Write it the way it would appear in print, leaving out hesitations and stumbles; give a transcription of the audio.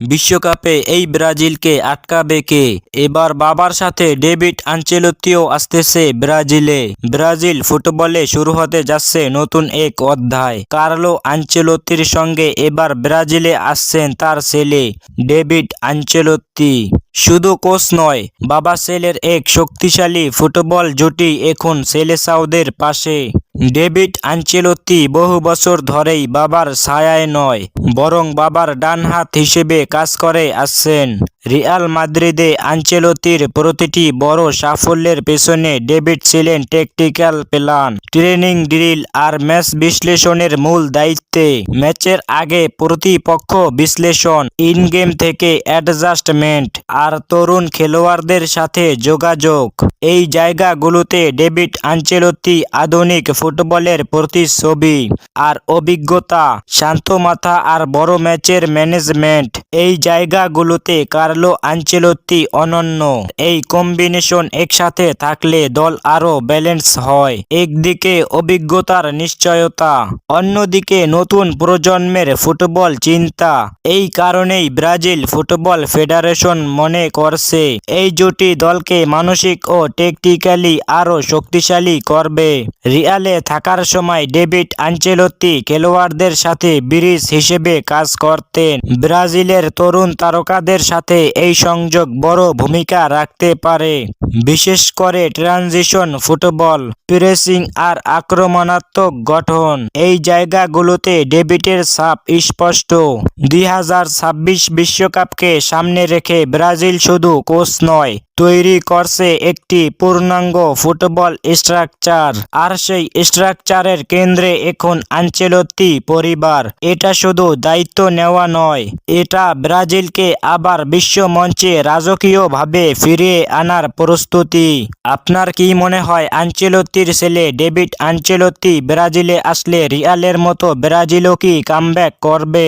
বিশ্বকাপে এই ব্রাজিলকে আটকাবে কে? এবার বাবার সাথে ডেভিড আনচেলত্তিও আসতেছে ব্রাজিলে। ব্রাজিল ফুটবলে শুরু হতে যাচ্ছে নতুন এক অধ্যায়। কার্লো আনচেলত্তির সঙ্গে এবার ব্রাজিলে আসছেন তার ছেলে ডেভিড আনচেলত্তি। শুধু কোচ নয়, বাবা ছেলের এক শক্তিশালী ফুটবল জুটি এখন সেলেসাওদের পাশে। ডেভিড আনচেলত্তি বহু বছর ধরেই বাবার ছায়ায় নয়, বরং বাবার ডান হাত হিসেবে কাজ করে আসছেন। রিয়াল মাদ্রিদে আনচেলত্তির প্রতিটি বড় সাফল্যের পেছনে ডেভিড ছিলেন ট্যাকটিক্যাল প্ল্যান, ট্রেনিং ড্রিল আর ম্যাচ বিশ্লেষণের মূল দায়িত্বে। ম্যাচের আগে প্রতিপক্ষ বিশ্লেষণ, ইন গেম থেকে অ্যাডজাস্টমেন্ট আর তরুণ খেলোয়াড়দের সাথে যোগাযোগ, এই জায়গাগুলোতে ডেভিড আনচেলত্তি আধুনিক ফুটবলের প্রতিচ্ছবি। আর অভিজ্ঞতা, শান্ত মাথা আর বড় ম্যাচের ম্যানেজমেন্ট, এই জায়গাগুলোতে কার্লো আনচেলত্তি অনন্য। এই কম্বিনেশন একসাথে থাকলে দল আরও ব্যালেন্স হয়। একদিকে অভিজ্ঞতার নিশ্চয়তা, অন্যদিকে নতুন প্রজন্মের ফুটবল চিন্তা। এই কারণেই ব্রাজিল ফুটবল ফেডারেশন মনে করছে এই জুটি দলকে মানসিক ও ট্যাকটিক্যালি আরও শক্তিশালী করবে। রিয়ালে থাকার সময় ডেভিড আনচেলত্তি খেলোয়াড়দের সাথে ব্রিজ হিসেবে কাজ করতেন। ব্রাজিলের তরুণ তারকাদের সাথে এই সংযোগ বড় ভূমিকা রাখতে পারে, বিশেষ করে ট্রানজিশন ফুটবল, প্রেসিং আর আক্রমণাত্মক গঠন। এই জায়গাগুলোতে ডেভিডের ছাপ স্পষ্ট। 2026 বিশ্বকাপকে সামনে রেখে ব্রাজিল শুধু কোচ নয়, তৈরি করছে একটি পূর্ণাঙ্গ ফুটবল স্ট্রাকচার। আর সেই স্ট্রাকচারের কেন্দ্রে এখন আনচেলত্তি পরিবার। এটা শুধু দায়িত্ব নেওয়া নয়, এটা ব্রাজিলকে আবার বিশ্ব মঞ্চে রাজকীয়ভাবে ফিরিয়ে আনার প্রস্তুতি। আপনার কি মনে হয় আনচেলত্তির ছেলে ডেভিড আনচেলত্তি ব্রাজিলে আসলে রিয়ালের মতো ব্রাজিলও কি কামব্যাক করবে?